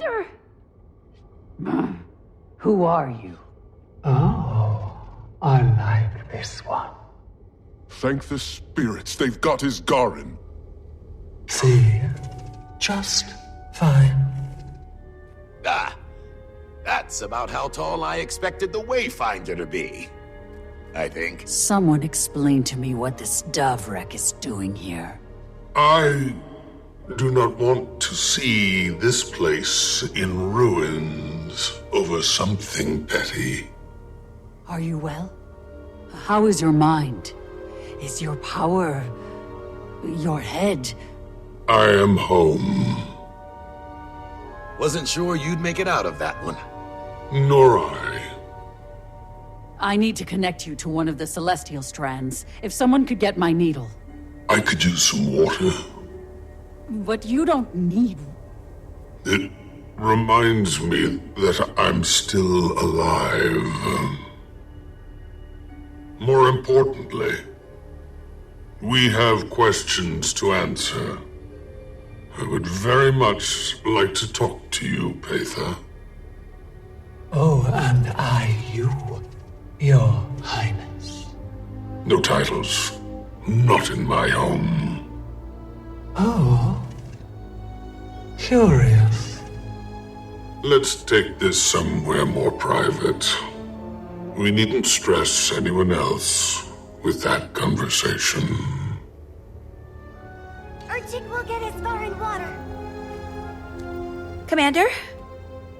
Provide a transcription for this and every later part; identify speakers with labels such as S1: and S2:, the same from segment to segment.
S1: Commander!
S2: Who are you?
S3: Oh, I like this one.
S4: Thank the spirits, they've got his Garin.
S3: See? Just fine.
S5: Ah, that's about how tall I expected the Wayfinder to be. I think.
S2: Someone explain to me what this dove wreck is doing here.
S4: I do not want to see this place in ruins over something petty.
S2: Are you well? How is your mind? Is your power... your head?
S4: I am home.
S5: Wasn't sure you'd make it out of that one.
S4: Nor I.
S2: I need to connect you to one of the celestial strands. If someone could get my needle.
S4: I could use some water.
S2: But you don't need...
S4: It reminds me that I'm still alive. More importantly, we have questions to answer. I would very much like to talk to you, Patha.
S3: Oh, and I you, Your Highness.
S4: No titles. Not in my home.
S3: Oh. Curious.
S4: Let's take this somewhere more private. We needn't stress anyone else with that conversation.
S1: Urchin will get his bar in water.
S6: Commander,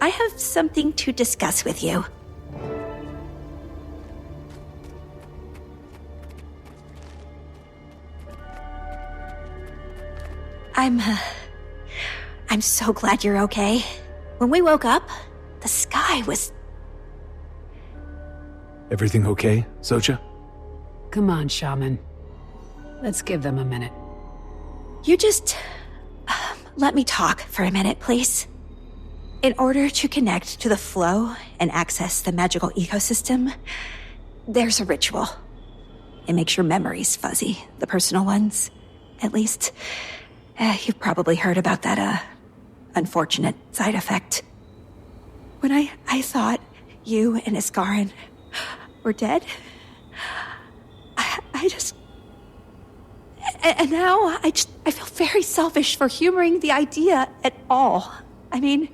S6: I have something to discuss with you. I'm so glad you're okay. When we woke up, the sky was...
S7: Everything okay, Xoja?
S8: Come on, Shaman. Let's give them a minute.
S6: You just... let me talk for a minute, please. In order to connect to the flow and access the magical ecosystem, there's a ritual. It makes your memories fuzzy, the personal ones. At least, you've probably heard about that, unfortunate side effect. When I thought you and Isakrin were dead, I just... And now, I feel very selfish for humoring the idea at all. I mean,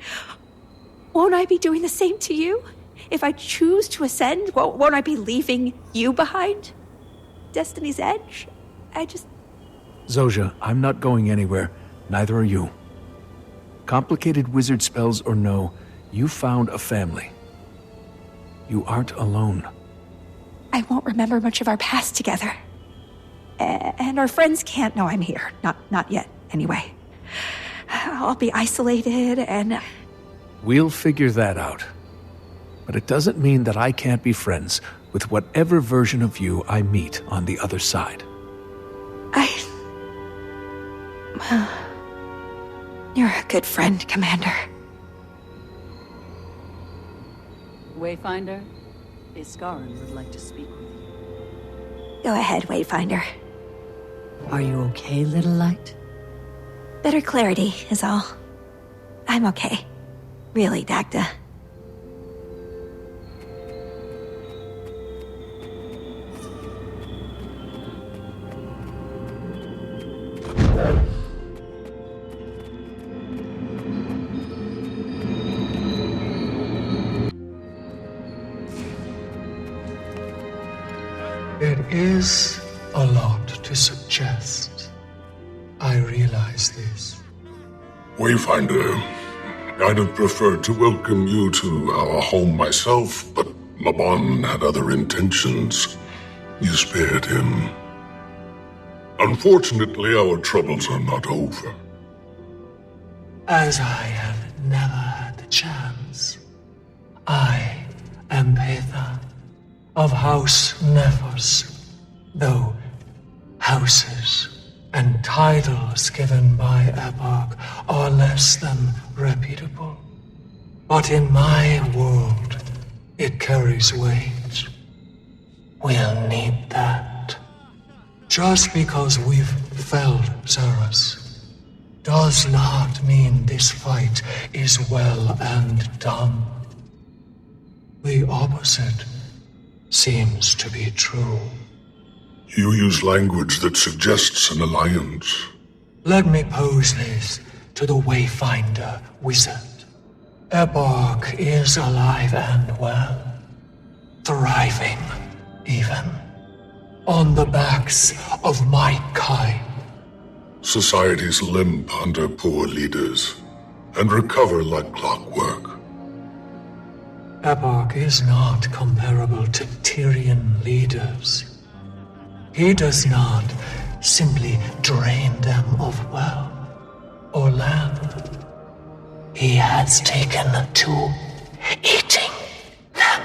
S6: won't I be doing the same to you? If I choose to ascend, won't I be leaving you behind? Destiny's Edge?
S7: Xoja, I'm not going anywhere. Neither are you. Complicated wizard spells or no, you found a family. You aren't alone.
S6: I won't remember much of our past together. And our friends can't know I'm here. Not yet, anyway. I'll be isolated and...
S7: We'll figure that out. But it doesn't mean that I can't be friends with whatever version of you I meet on the other side.
S6: You're a good friend, Commander.
S2: Wayfinder, Isakrin would like to speak with you.
S6: Go ahead, Wayfinder.
S2: Are you okay, little light?
S6: Better clarity is all. I'm okay. Really, Dagda.
S3: It is a lot to suggest. I realize this.
S4: Wayfinder, I'd have preferred to welcome you to our home myself, but Laban had other intentions. You spared him. Unfortunately, our troubles are not over.
S3: As I have never had the chance, I am Patha of House Nephos, though houses and titles given by Epoch are less than reputable. But in my world, it carries weight. We'll need that. Just because we've felled Xeris does not mean this fight is well and done. The opposite seems to be true.
S4: You use language that suggests an alliance.
S3: Let me pose this to the Wayfinder wizard. Epoch is alive and well, thriving even, on the backs of my kind.
S4: Societies limp under poor leaders and recover like clockwork.
S3: Epoch is not comparable to Tyrian leaders. He does not simply drain them of wealth or land. He has taken to eating them.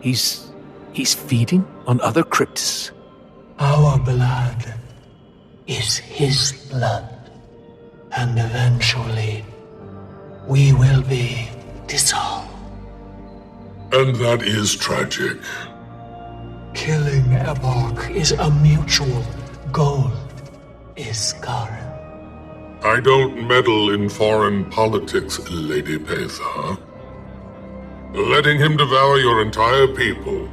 S7: He's feeding on other Cryptus.
S3: Our blood is his blood, and eventually we will be dissolved.
S4: And that is tragic.
S3: Killing Epoch is a mutual goal, Isakrin.
S4: I don't meddle in foreign politics, Lady Pathar. Letting him devour your entire people,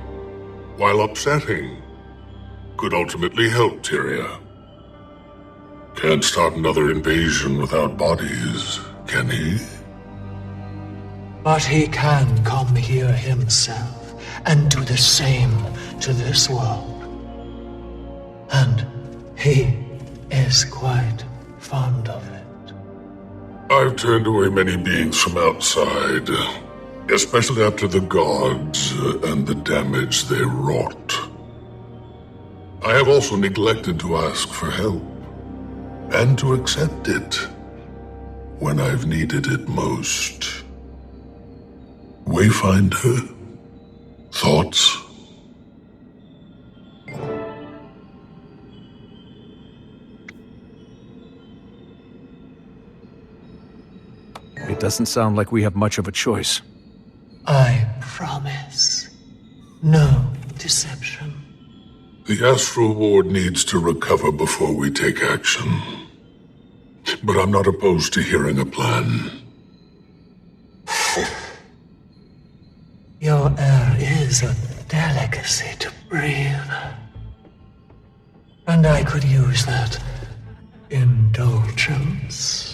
S4: while upsetting, could ultimately help Tyria. Can't start another invasion without bodies, can he?
S3: But he can come here himself and do the same to this world. And he is quite fond of it.
S4: I've turned away many beings from outside, especially after the gods and the damage they wrought. I have also neglected to ask for help, and to accept it when I've needed it most. Wayfinder? Thoughts?
S7: It doesn't sound like we have much of a choice.
S3: I promise. No deception.
S4: The Astral Ward needs to recover before we take action. But I'm not opposed to hearing a plan.
S3: Your air is a delicacy to breathe. And I could use that indulgence.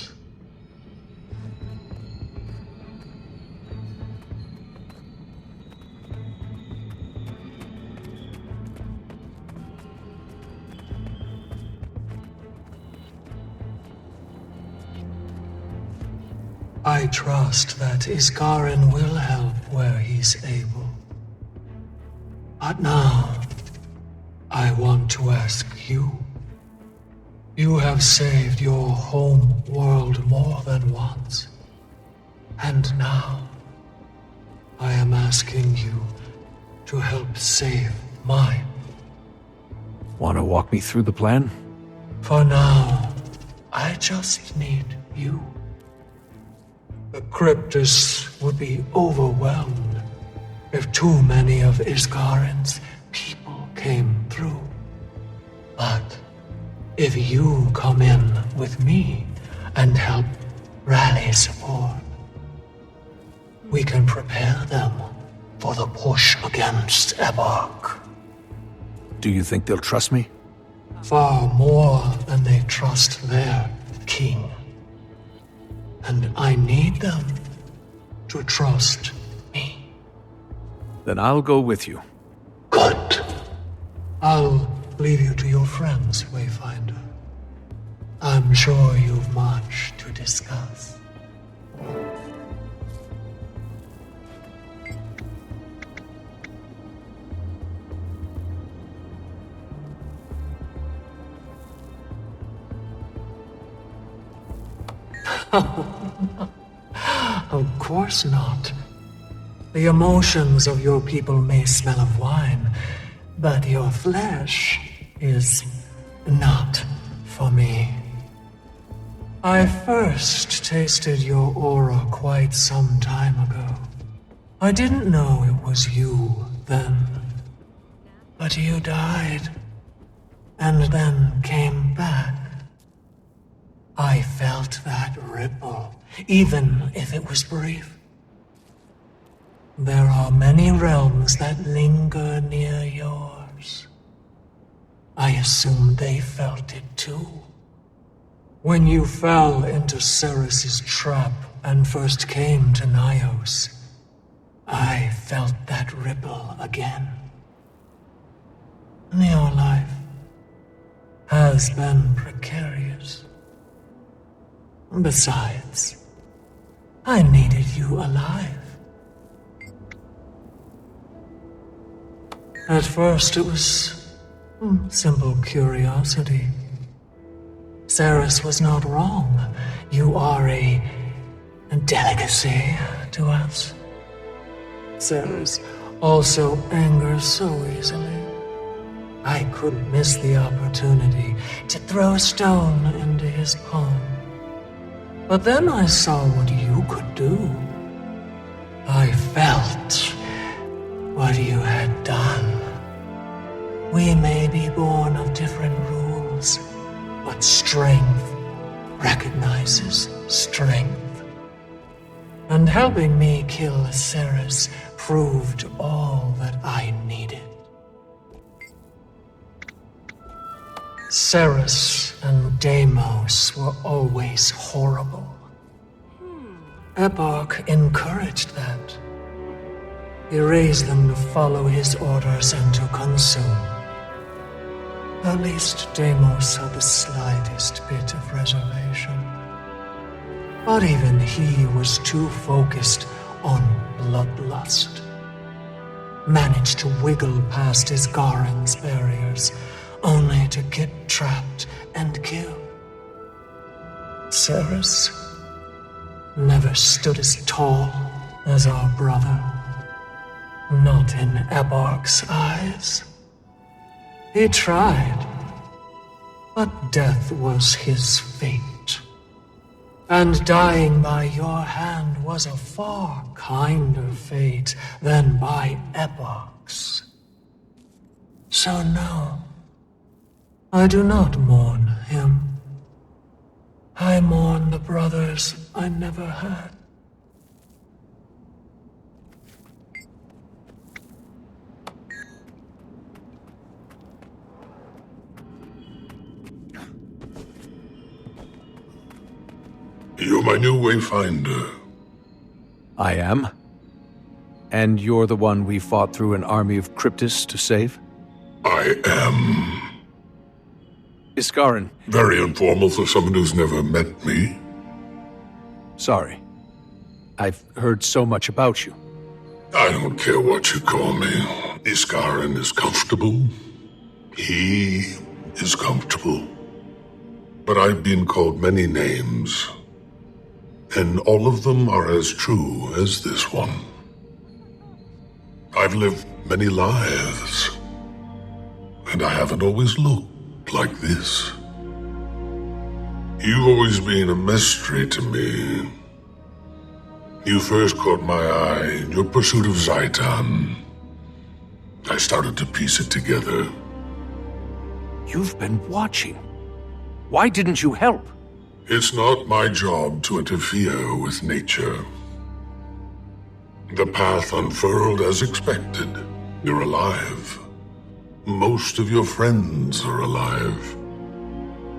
S3: I trust that Isakrin will help where he's able. But now, I want to ask you. You have saved your home world more than once. And now, I am asking you to help save mine.
S7: Want to walk me through the plan?
S3: For now, I just need you. The Cryptus would be overwhelmed if too many of Isakrin's people came through. But if you come in with me and help rally support, we can prepare them for the push against Epoch.
S7: Do you think they'll trust me?
S3: Far more than they trust their king. And I need them to trust me.
S7: Then I'll go with you.
S3: Good. I'll leave you to your friends, Wayfinder. I'm sure you've much to discuss. Of course not. The emotions of your people may smell of wine, but your flesh is not for me. I first tasted your aura quite some time ago. I didn't know it was you then. But you died, and then came back. I felt that ripple, even if it was brief. There are many realms that linger near yours. I assume they felt it too. When you fell into Ceres's trap and first came to Nyos, I felt that ripple again. Your life has been precarious. Besides, I needed you alive. At first it was simple curiosity. Ceres was not wrong. You are a delicacy to us. Ceres also angers so easily. I couldn't miss the opportunity to throw a stone into his palm. But then I saw what you could do. I felt what you had done. We may be born of different rules, but strength recognizes strength. And helping me kill Ceres proved all that I needed. Ceres and Deimos were always horrible. Epoch encouraged that. He raised them to follow his orders and to consume. At least Deimos had the slightest bit of reservation. But even he was too focused on bloodlust. Managed to wiggle past Isakrin's barriers, only to get trapped and killed. Ceres never stood as tall as our brother. Not in Epoch's eyes. He tried, but death was his fate. And dying by your hand was a far kinder fate than by Epoch's. So no, I do not mourn him. I mourn the brothers I never had.
S4: You're my new wayfinder.
S7: I am? And you're the one we fought through an army of Cryptus to save?
S4: I am.
S7: Isakrin.
S4: Very informal for someone who's never met me.
S7: Sorry. I've heard so much about you.
S4: I don't care what you call me. Isakrin is comfortable. He is comfortable. But I've been called many names. And all of them are as true as this one. I've lived many lives. And I haven't always looked like this. You've always been a mystery to me. You first caught my eye in your pursuit of Zaitan. I started to piece it together.
S7: You've been watching. Why didn't you help?
S4: It's not my job to interfere with nature. The path unfurled as expected. You're alive. Most of your friends are alive.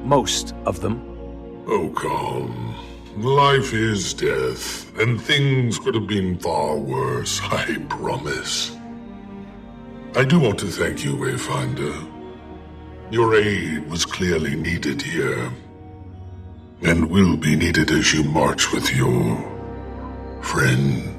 S7: Most of them?
S4: Oh, calm. Life is death, and things could have been far worse, I promise. I do want to thank you, Wayfinder. Your aid was clearly needed here. And will be needed as you march with your friend.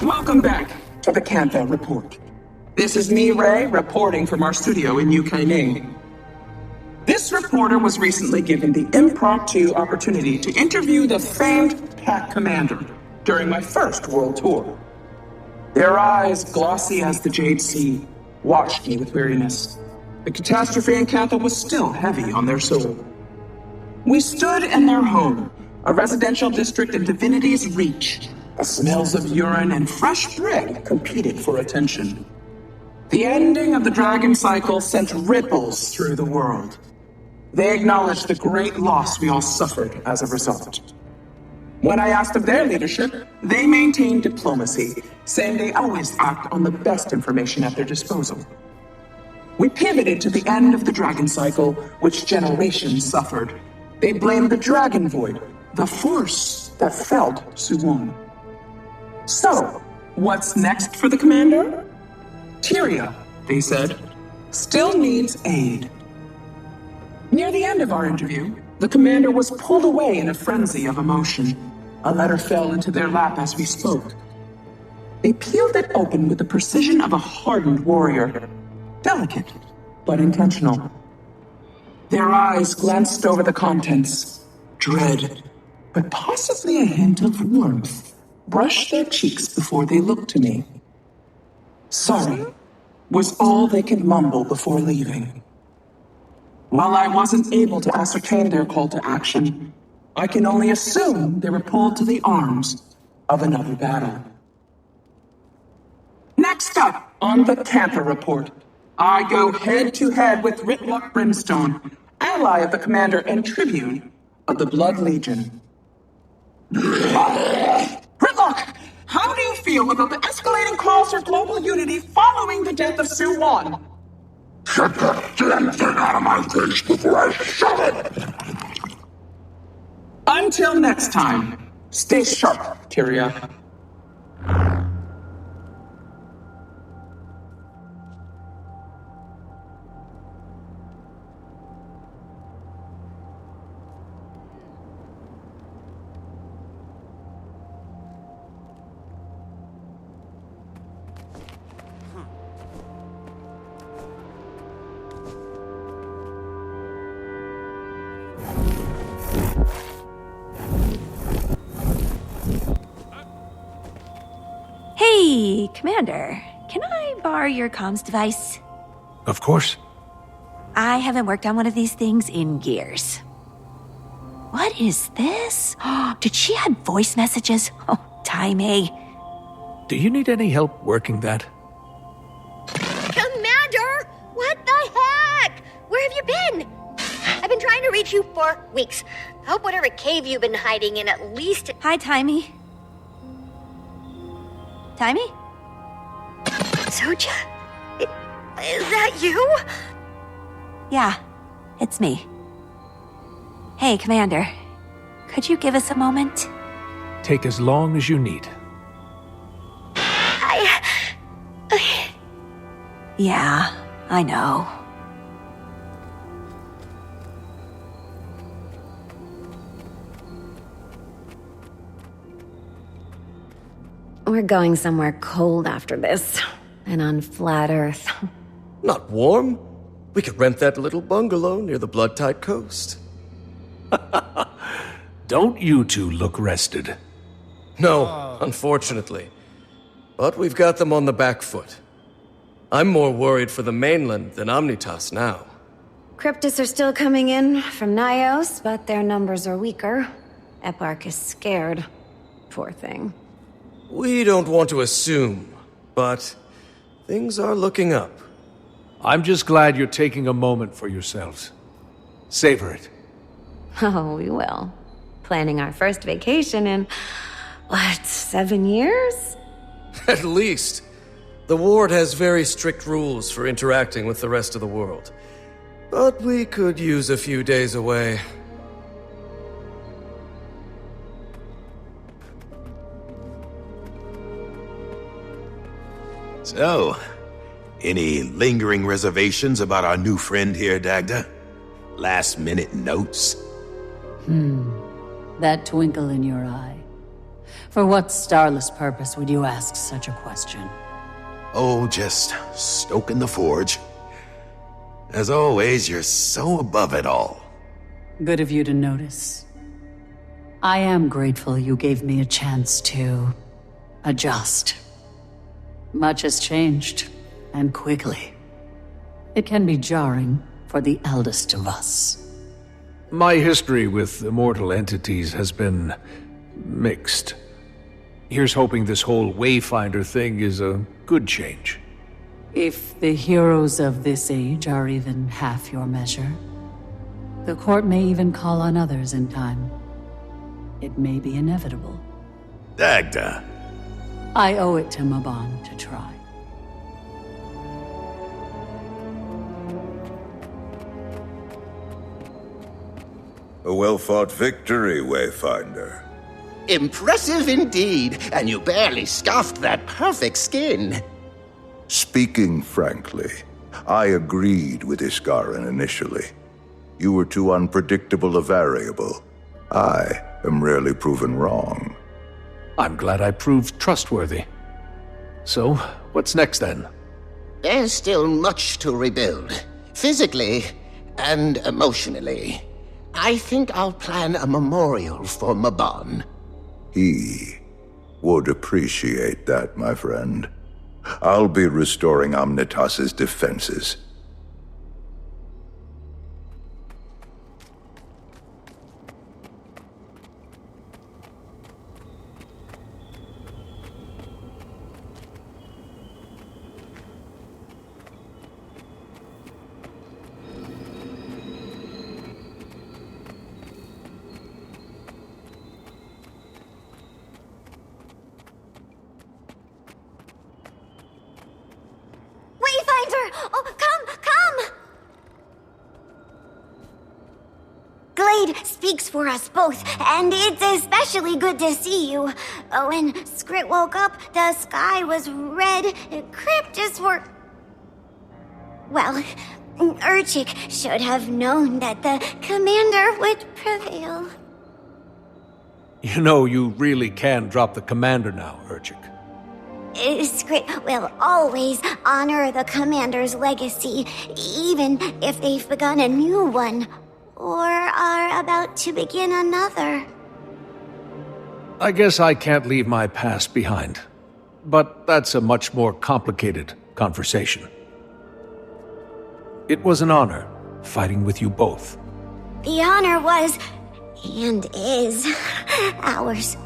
S9: Welcome back to the Cantha Report. This is me, Ray, reporting from our studio in UK. This reporter was recently given the impromptu opportunity to interview the famed Pack Commander during my first world tour. Their eyes, glossy as the Jade Sea, watched me with weariness. The catastrophe in Cantha was still heavy on their soul. We stood in their home, a residential district in Divinity's reach. The smells of urine and fresh bread competed for attention. The ending of the dragon cycle sent ripples through the world. They acknowledged the great loss we all suffered as a result. When I asked of their leadership, they maintained diplomacy, saying they always act on the best information at their disposal. We pivoted to the end of the dragon cycle, which generations suffered. They blamed the dragon void, the force that felled Suwon. So, what's next for the commander? Tyria, they said, still needs aid. Near the end of our interview, the commander was pulled away in a frenzy of emotion. A letter fell into their lap as we spoke. They peeled it open with the precision of a hardened warrior. Delicate, but intentional. Their eyes glanced over the contents. Dread, but possibly a hint of warmth, brushed their cheeks before they looked to me. Sorry, was all they could mumble before leaving. While I wasn't able to ascertain their call to action, I can only assume they were pulled to the arms of another battle. Next up on the Cantha Report, I go head-to-head with Ritlock Brimstone, ally of the commander and tribune of the Blood Legion. Ritlock, how do you feel about the escalating calls for global unity following the death of Suwon?
S4: Get that damn thing out of my face before I shove it!
S9: Until next time, stay sharp, Tyria.
S6: Hey, Commander, can I borrow your comms device?
S7: Of course.
S6: I haven't worked on one of these things in years. What is this? Did she add voice messages? Oh, timey.
S7: Do you need any help working that?
S1: Commander! What the heck? Where have you been? I've been trying to reach you for weeks. Hope whatever cave you've been hiding in at least...
S6: Hi, Timey. Timey?
S1: Soja? Is that you?
S6: Yeah, it's me. Hey, Commander. Could you give us a moment?
S7: Take as long as you need.
S6: Yeah, I know.
S10: We're going somewhere cold after this. And on flat Earth.
S11: Not warm. We could rent that little bungalow near the Blood-Tide coast.
S7: Don't you two look rested?
S11: No, unfortunately. But we've got them on the back foot. I'm more worried for the mainland than Omnitas now.
S10: Cryptus are still coming in from Nyos, but their numbers are weaker. Eparch is scared. Poor thing.
S11: We don't want to assume, but things are looking up.
S7: I'm just glad you're taking a moment for yourselves. Savor it.
S10: Oh, we will. Planning our first vacation in, 7 years?
S11: At least. The Ward has very strict rules for interacting with the rest of the world. But we could use a few days away.
S5: So, any lingering reservations about our new friend here, Dagda? Last-minute notes?
S2: That twinkle in your eye. For what starless purpose would you ask such a question?
S5: Oh, just stoking the forge. As always, you're so above it all.
S2: Good of you to notice. I am grateful you gave me a chance to adjust. Much has changed, and quickly. It can be jarring for the eldest of us.
S7: My history with immortal entities has been mixed. Here's hoping this whole Wayfinder thing is a good change.
S2: If the heroes of this age are even half your measure, the court may even call on others in time. It may be inevitable.
S5: Dagda.
S2: I owe it to Maban to try.
S12: A well-fought victory, Wayfinder.
S13: Impressive indeed, and you barely scoffed that perfect skin.
S12: Speaking frankly, I agreed with Isakrin initially. You were too unpredictable a variable. I am rarely proven wrong.
S7: I'm glad I proved trustworthy. So, what's next then?
S13: There's still much to rebuild, physically and emotionally. I think I'll plan a memorial for Maban.
S12: He would appreciate that, my friend. I'll be restoring Omnitas's defenses.
S1: Wayfinder! Oh, come! Glade speaks for us both, and it's especially good to see you. When Skrit woke up, the sky was red. Cryptus were... Well, Urchik should have known that the commander would prevail.
S7: You know, you really can drop the commander now, Urchik.
S1: Skrit will always honor the commander's legacy, even if they've begun a new one, or are about to begin another.
S7: I guess I can't leave my past behind. But that's a much more complicated conversation. It was an honor, fighting with you both.
S1: The honor was, and is, ours.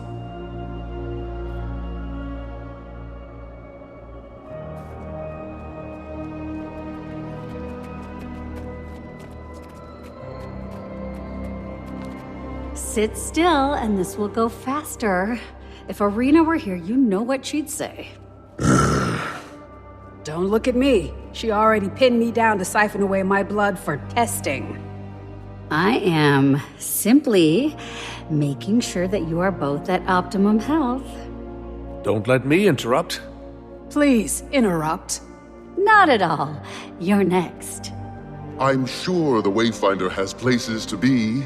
S8: Sit still, and this will go faster. If Arena were here, you know what she'd say.
S14: Don't look at me. She already pinned me down to siphon away my blood for testing.
S8: I am simply making sure that you are both at optimum health.
S7: Don't let me interrupt.
S14: Please, interrupt.
S8: Not at all. You're next.
S4: I'm sure the Wayfinder has places to be.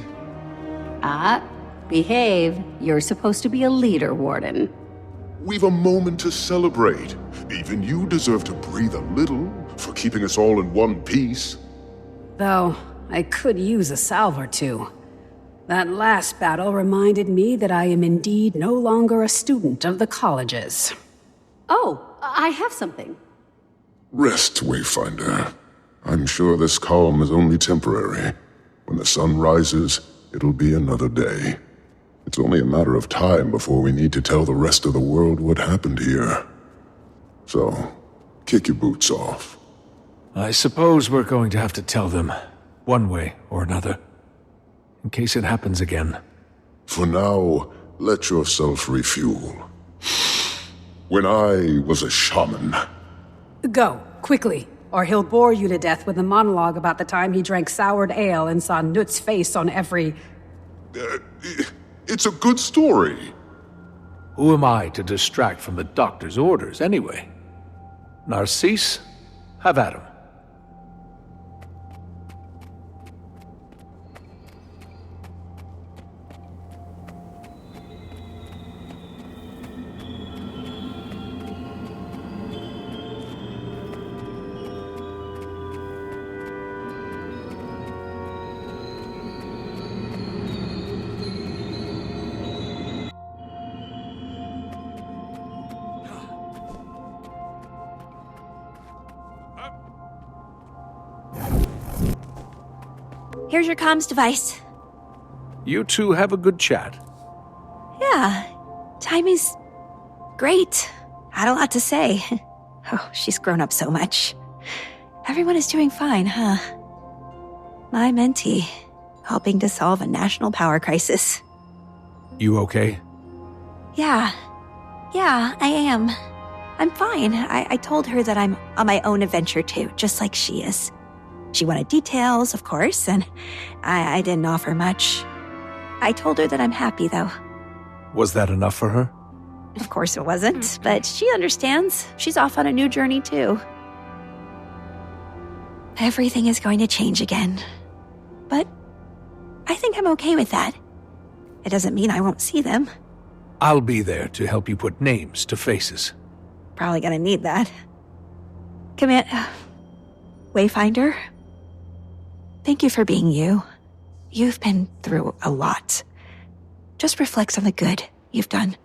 S8: Behave. You're supposed to be a leader, Warden.
S4: We've a moment to celebrate. Even you deserve to breathe a little for keeping us all in one piece.
S14: Though, I could use a salve or two. That last battle reminded me that I am indeed no longer a student of the colleges.
S8: Oh, I have something.
S4: Rest, Wayfinder. I'm sure this calm is only temporary. When the sun rises, it'll be another day. It's only a matter of time before we need to tell the rest of the world what happened here. So, kick your boots off.
S7: I suppose we're going to have to tell them, one way or another, in case it happens again.
S4: For now, let yourself refuel. When I was a shaman...
S14: Go, quickly, or he'll bore you to death with a monologue about the time he drank soured ale and saw Nut's face on every...
S4: It's a good story.
S7: Who am I to distract from the doctor's orders, anyway? Narcisse, have at him.
S6: Here's your comms device.
S7: You two have a good chat.
S6: Yeah, timing's great. Had a lot to say. Oh, she's grown up so much. Everyone is doing fine, huh? My mentee, helping to solve a national power crisis.
S7: You okay?
S6: Yeah, I am. I'm fine. I told her that I'm on my own adventure too, just like she is. She wanted details, of course, and I didn't offer much. I told her that I'm happy, though.
S7: Was that enough for her?
S6: Of course it wasn't, but she understands. She's off on a new journey too. Everything is going to change again. But I think I'm okay with that. It doesn't mean I won't see them.
S7: I'll be there to help you put names to faces.
S6: Probably gonna need that. Wayfinder, thank you for being you. You've been through a lot. Just reflect on the good you've done.